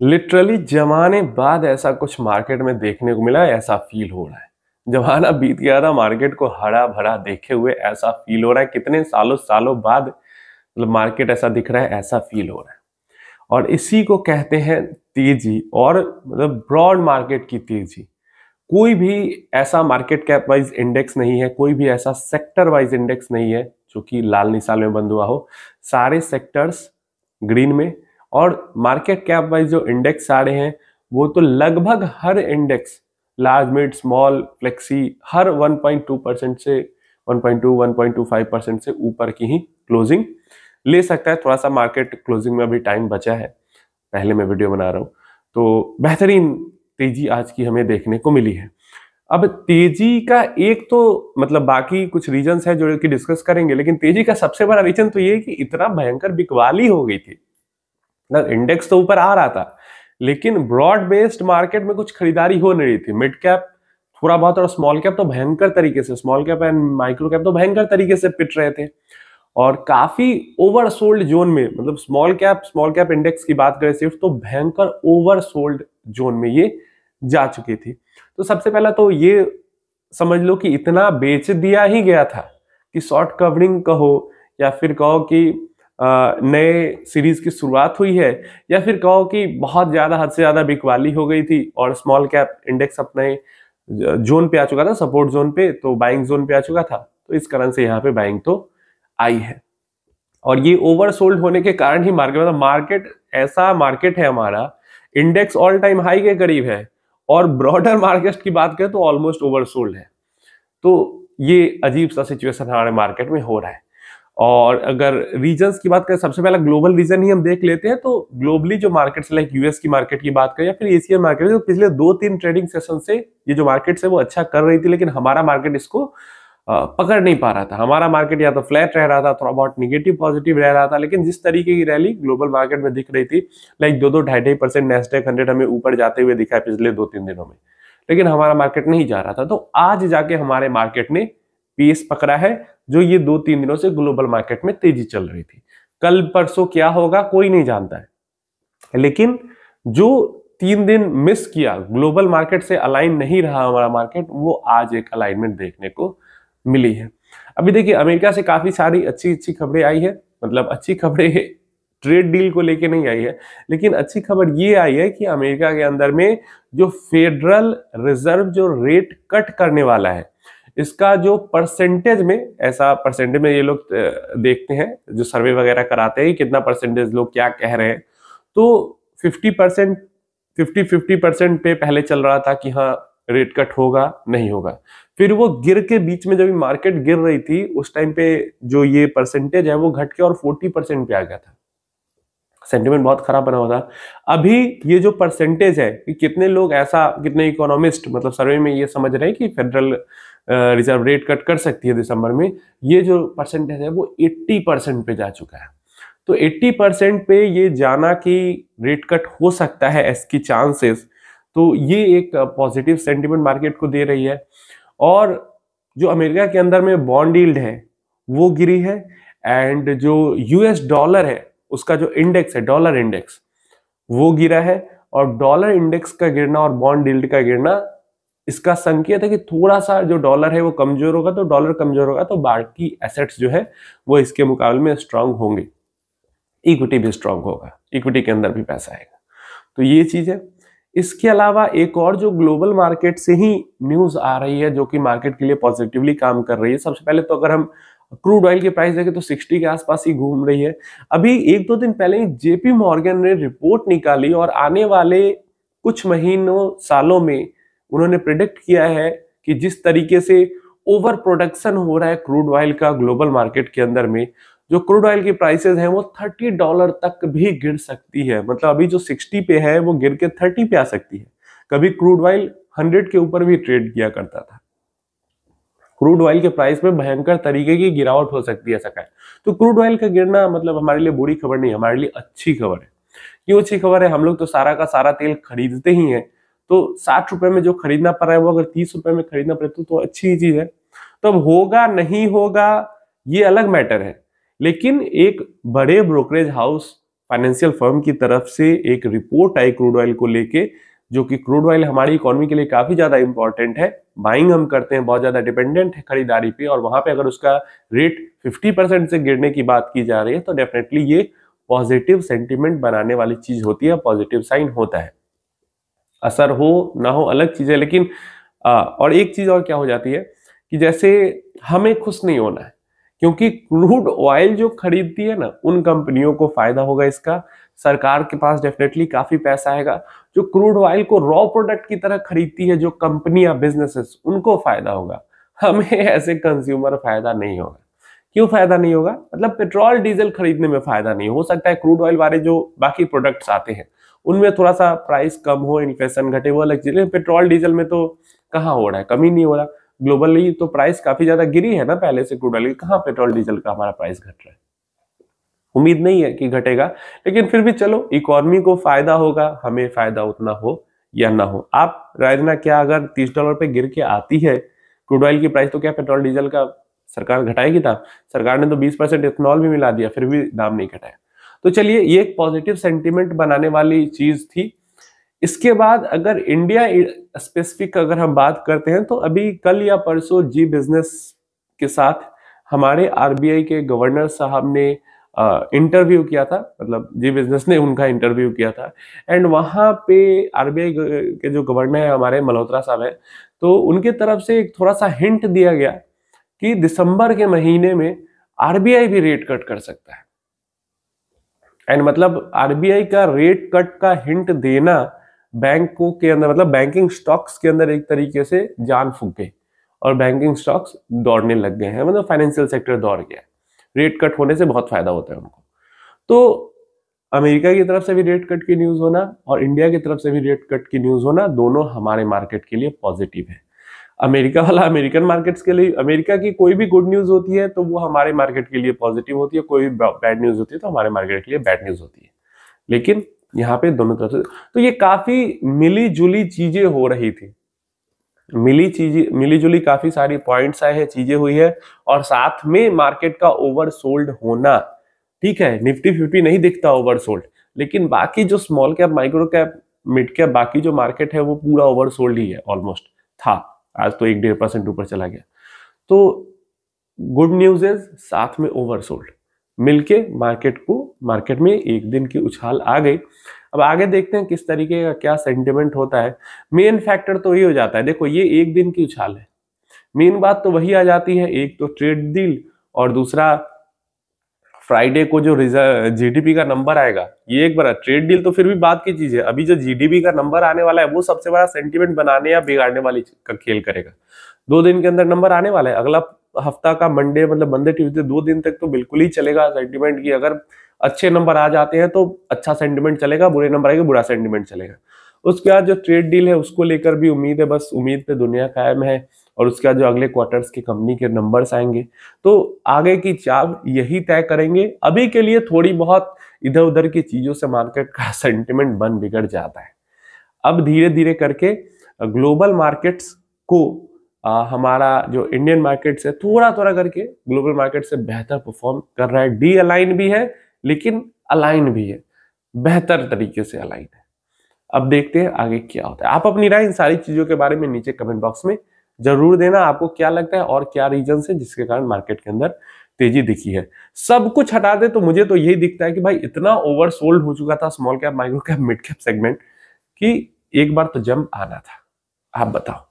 Literally जमाने बाद ऐसा कुछ मार्केट में देखने को मिला, ऐसा फील हो रहा है। जमाना बीत गया था मार्केट को हरा भरा देखे हुए, ऐसा फील हो रहा है कितने सालों सालों बाद मतलब मार्केट ऐसा दिख रहा है, ऐसा फील हो रहा है। और इसी को कहते हैं तेजी, और मतलब ब्रॉड मार्केट की तेजी। कोई भी ऐसा मार्केट कैप वाइज इंडेक्स नहीं है, कोई भी ऐसा सेक्टर वाइज इंडेक्स नहीं है जो कि लाल निशान में बंद हुआ हो। सारे सेक्टर्स ग्रीन में, और मार्केट कैप वाइज जो इंडेक्स सारे हैं वो तो लगभग हर index large mid small flexi हर 1.2% से 1.2 1.25% से ऊपर की ही क्लोजिंग ले सकता है। थोड़ा सा मार्केट क्लोजिंग में अभी टाइम बचा है, पहले मैं वीडियो बना रहा हूं, तो बेहतरीन तेजी आज की हमें देखने को मिली है। अब तेजी का एक तो मतलब बाकी कुछ रीजंस है जो कि डिस्कस करेंगे, लेकिन तेजी का सबसे बड़ा रीजन तो ये है कि इतना भयंकर बिकवाली हो गई थी ना। इंडेक्स तो ऊपर आ रहा था, लेकिन ब्रॉड बेस्ड मार्केट में कुछ खरीदारी हो नहीं रही थी। मिड कैप थोड़ा बहुत और स्मॉल कैप तो भयंकर तरीके से, small cap and micro cap तो भयंकर तरीके से पिट रहे थे, और काफी ओवरसोल्ड जोन में, मतलब स्मॉल कैप इंडेक्स की बात करें सिर्फ, तो भयंकर ओवरसोल्ड जोन में ये जा चुकी थी। तो सबसे पहला तो ये समझ लो कि इतना बेच दिया ही गया था कि शॉर्ट कवरिंग कहो, या फिर कहो कि नए सीरीज की शुरुआत हुई है, या फिर कहो कि बहुत ज्यादा हद से ज्यादा बिकवाली हो गई थी और स्मॉल कैप इंडेक्स अपने जोन पे आ चुका था, सपोर्ट जोन पे, तो बाइंग जोन पे आ चुका था। तो इस कारण से यहाँ पे बाइंग तो आई है, और ये ओवरसोल्ड होने के कारण ही मार्केट, मतलब मार्केट ऐसा मार्केट है हमारा, इंडेक्स ऑल टाइम हाई के करीब है, और ब्रॉडर मार्केट की बात करें तो ऑलमोस्ट ओवरसोल्ड है। तो ये अजीब सा सिचुएशन हमारे मार्केट में हो रहा है। और अगर रीजन्स की बात करें, सबसे पहला ग्लोबल रीजन ही हम देख लेते हैं। तो ग्लोबली जो मार्केट्स लाइक यूएस की मार्केट की बात करें या फिर एशियन मार्केट, तो पिछले 2-3 ट्रेडिंग सेशन से ये जो मार्केट्स है वो अच्छा कर रही थी, लेकिन हमारा मार्केट इसको पकड़ नहीं पा रहा था। हमारा मार्केट या तो फ्लैट रह रहा था, थोड़ा बहुत निगेटिव पॉजिटिव रह रहा था, लेकिन जिस तरीके की रैली ग्लोबल मार्केट में दिख रही थी, लाइक 2-2 2.5% नेस्डैक 100 हमें ऊपर जाते हुए दिखा है पिछले 2-3 दिनों में, लेकिन हमारा मार्केट नहीं जा रहा था। तो आज जाके हमारे मार्केट ने पेस पकड़ा है, जो ये 2-3 दिनों से ग्लोबल मार्केट में तेजी चल रही थी। कल परसों क्या होगा कोई नहीं जानता है, लेकिन जो 3 दिन मिस किया, ग्लोबल मार्केट से अलाइन नहीं रहा हमारा मार्केट, वो आज एक अलाइनमेंट देखने को मिली है। अभी देखिए, अमेरिका से काफी सारी अच्छी अच्छी खबरें आई है, मतलब अच्छी खबरें ट्रेड डील को लेके नहीं आई है, लेकिन अच्छी खबर ये आई है कि अमेरिका के अंदर में जो फेडरल रिजर्व जो रेट कट करने वाला है, इसका जो परसेंटेज में, ऐसा परसेंटेज में ये लोग देखते हैं, जो सर्वे वगैरह कराते हैं कितना परसेंटेज लोग क्या कह रहे हैं, तो 50% 50% पे पहले चल रहा था कि हाँ रेट कट होगा नहीं होगा। फिर वो गिर के बीच में, जब मार्केट गिर रही थी उस टाइम पे जो ये परसेंटेज है वो घट के और 40% पे आ गया था। सेंटिमेंट बहुत खराब बना हुआ था। अभी ये जो परसेंटेज है कि कितने लोग, ऐसा कितने इकोनॉमिस्ट मतलब सर्वे में ये समझ रहे हैं कि फेडरल रिजर्व रेट कट कर सकती है दिसंबर में, ये जो परसेंटेज है वो 80% पे जा चुका है। तो 80% पे ये जाना कि रेट कट हो सकता है, इसकी चांसेस, तो ये एक पॉजिटिव सेंटिमेंट मार्केट को दे रही है। और जो अमेरिका के अंदर में बॉन्ड यील्ड है वो गिरी है, एंड जो यूएस डॉलर है उसका जो इंडेक्स है, डॉलर इंडेक्स, वो गिरा है। और डॉलर इंडेक्स का गिरना और बॉन्ड यील्ड का गिरना, इसका संकेत है कि थोड़ा सा जो डॉलर है वो कमजोर होगा, तो डॉलर कमजोर होगा तो बाकी एसेट्स जो है वो इसके मुकाबले में स्ट्रांग होंगे, इक्विटी भी स्ट्रांग होगा, इक्विटी के अंदर भी पैसा आएगा। तो ये चीज है। इसके अलावा एक और जो ग्लोबल मार्केट से ही न्यूज आ रही है जो कि मार्केट के लिए पॉजिटिवली काम कर रही है। सबसे पहले तो अगर हम क्रूड ऑयल की प्राइस देखें तो 60 के आसपास ही घूम रही है। अभी 1-2 दिन पहले ही जेपी मॉर्गन ने रिपोर्ट निकाली, और आने वाले कुछ महीनों सालों में उन्होंने प्रिडिक्ट किया है कि जिस तरीके से ओवर प्रोडक्शन हो रहा है क्रूड ऑयल का ग्लोबल मार्केट के अंदर में, जो क्रूड ऑयल की प्राइसेस हैं वो $30 तक भी गिर सकती है। मतलब अभी जो 60 पे है वो गिर के 30 पे आ सकती है। कभी क्रूड ऑयल 100 के ऊपर भी ट्रेड किया करता था। क्रूड ऑयल के प्राइस में भयंकर तरीके की गिरावट हो सकती है, ऐसा कहें तो क्रूड ऑयल का गिरना मतलब हमारे लिए बुरी खबर नहीं, हमारे लिए अच्छी खबर है। क्यों अच्छी खबर है? हम लोग तो सारा का सारा तेल खरीदते ही हैं, तो 60 रुपए में जो खरीदना पड़ रहा है वो अगर 30 रुपए में खरीदना पड़े तो अच्छी चीज है। तो अब होगा नहीं होगा ये अलग मैटर है, लेकिन एक बड़े ब्रोकरेज हाउस फाइनेंशियल फर्म की तरफ से एक रिपोर्ट आई क्रूड ऑयल को लेके, जो कि क्रूड ऑयल हमारी इकोनॉमी के लिए काफी ज्यादा इंपॉर्टेंट है, बाइंग हम करते हैं, बहुत ज्यादा डिपेंडेंट है खरीदारी पे, और वहां पे अगर उसका रेट 50% से गिरने की बात की जा रही है तो डेफिनेटली ये पॉजिटिव सेंटिमेंट बनाने वाली चीज होती है, पॉजिटिव साइन होता है। असर हो ना हो अलग चीज है, लेकिन और एक चीज और क्या हो जाती है कि जैसे हमें खुश नहीं होना है, क्योंकि क्रूड ऑयल जो खरीदती है ना उन कंपनियों को फायदा होगा इसका, सरकार के पास डेफिनेटली काफी पैसा आएगा। जो क्रूड ऑयल को रॉ प्रोडक्ट की तरह खरीदती है जो कंपनियां, बिजनेसेस, उनको फायदा होगा, हमें ऐसे कंज्यूमर फायदा नहीं होगा। क्यों फायदा नहीं होगा? मतलब पेट्रोल डीजल खरीदने में फायदा नहीं हो सकता है, क्रूड ऑयल वाले जो बाकी प्रोडक्ट्स आते हैं उनमें थोड़ा सा प्राइस कम हो, इन्फ्लेशन घटे, वो अलग चीज है। पेट्रोल डीजल में तो कहाँ हो रहा है, कमी नहीं हो रहा। ग्लोबली तो प्राइस काफी ज्यादा गिरी है ना पहले से क्रूड ऑयल की, कहाँ पेट्रोल डीजल का हमारा प्राइस घट रहा है? उम्मीद नहीं है कि घटेगा, लेकिन फिर भी चलो, इकोनॉमी को फायदा होगा, हमें फायदा उतना हो या ना हो। आप राजना, क्या अगर $30 पे गिर के आती है क्रूड ऑयल की प्राइस, तो क्या पेट्रोल डीजल का सरकार घटाएगी दाम? सरकार ने तो 20% इथेनॉल भी मिला दिया, फिर भी दाम नहीं घटाया। तो चलिए, ये एक पॉजिटिव सेंटीमेंट बनाने वाली चीज थी। इसके बाद अगर इंडिया स्पेसिफिक अगर हम बात करते हैं, तो अभी कल या परसों जी बिजनेस के साथ हमारे आरबीआई के गवर्नर साहब ने इंटरव्यू किया था, मतलब जी बिजनेस ने उनका इंटरव्यू किया था। एंड वहां पे आरबीआई के जो गवर्नर है हमारे मल्होत्रा साहब है, तो उनके तरफ से एक थोड़ा सा हिंट दिया गया कि दिसंबर के महीने में आरबीआई भी रेट कट कर सकता है। एंड मतलब आरबीआई का रेट कट का हिंट देना बैंकों के अंदर, मतलब बैंकिंग स्टॉक्स के अंदर एक तरीके से जान फूंक गई, और बैंकिंग स्टॉक्स दौड़ने लग गए हैं, मतलब फाइनेंशियल सेक्टर दौड़ गया है। रेट कट होने से बहुत फायदा होता है उनको। तो अमेरिका की तरफ से भी रेट कट की न्यूज होना और इंडिया की तरफ से भी रेट कट की न्यूज होना, दोनों हमारे मार्केट के लिए पॉजिटिव है। अमेरिका वाला अमेरिकन मार्केट्स के लिए, अमेरिका की कोई भी गुड न्यूज होती है तो वो हमारे मार्केट के लिए पॉजिटिव होती है, कोई भी बैड न्यूज होती है तो हमारे मार्केट के लिए बैड न्यूज होती है। लेकिन यहाँ पे दोनों तरफ से तो ये काफी मिली जुली चीजें हो रही थी, मिली जुली काफी सारी पॉइंट्स आए हैं, चीजें हुई है, और साथ में मार्केट का ओवरसोल्ड होना। ठीक है, निफ्टी 50 नहीं दिखता ओवरसोल्ड, लेकिन बाकी जो small cap, micro cap, mid cap, बाकी जो मार्केट है वो पूरा ओवरसोल्ड ही है, ऑलमोस्ट था। आज तो 1-1.5% ऊपर चला गया। तो गुड न्यूज इज साथ में ओवरसोल्ड मिलके मार्केट में एक दिन की उछाल आ गई। अब आगे देखते हैं किस तरीके का क्या सेंटिमेंट होता है। मेन फैक्टर तो ये हो जाता है, देखो ये एक दिन की उछाल है, मेन बात तो वही आ जाती है, एक तो ट्रेड डील और दूसरा फ्राइडे को जो जीडीपी का नंबर आएगा। ये एक बड़ा ट्रेड डील तो फिर भी बात की चीज है, अभी जो जीडीपी का नंबर आने वाला है वो सबसे बड़ा सेंटिमेंट बनाने या बिगाड़ने वाली का खेल करेगा। 2 दिन के अंदर नंबर आने वाला है, अगला हफ्ता का मंडे, मतलब मंडे ट्यूसडे, 2 दिन तक तो बिल्कुल ही चलेगा सेंटिमेंट की। अगर अच्छे नंबर आ जाते हैं तो अच्छा सेंटिमेंट चलेगा, बुरे नंबर आएंगे बुरा सेंटिमेंट चलेगा। उसके बाद जो ट्रेड डील है उसको लेकर भी उम्मीद है, बस उम्मीद पे दुनिया कायम है। और उसके बाद जो अगले क्वार्टर्स की कंपनी के नंबर्स आएंगे तो आगे की चाल यही तय करेंगे। अभी के लिए थोड़ी बहुत इधर उधर की चीजों से मार्केट का सेंटिमेंट बिगड़ जाता है। अब धीरे धीरे करके ग्लोबल मार्केट्स को हमारा जो इंडियन मार्केट्स है थोड़ा थोड़ा करके ग्लोबल मार्केट से बेहतर परफॉर्म कर रहा है। डी अलाइन भी है लेकिन अलाइन भी है, बेहतर तरीके से अलाइन है। अब देखते हैं आगे क्या होता है। आप अपनी राय इन सारी चीजों के बारे में नीचे कमेंट बॉक्स में जरूर देना, आपको क्या लगता है और क्या रीजन है जिसके कारण मार्केट के अंदर तेजी दिखी है। सब कुछ हटा दे तो मुझे तो यही दिखता है कि भाई इतना ओवरसोल्ड हो चुका था small cap, micro cap, mid cap segment कि एक बार तो जंप आना था। आप बताओ।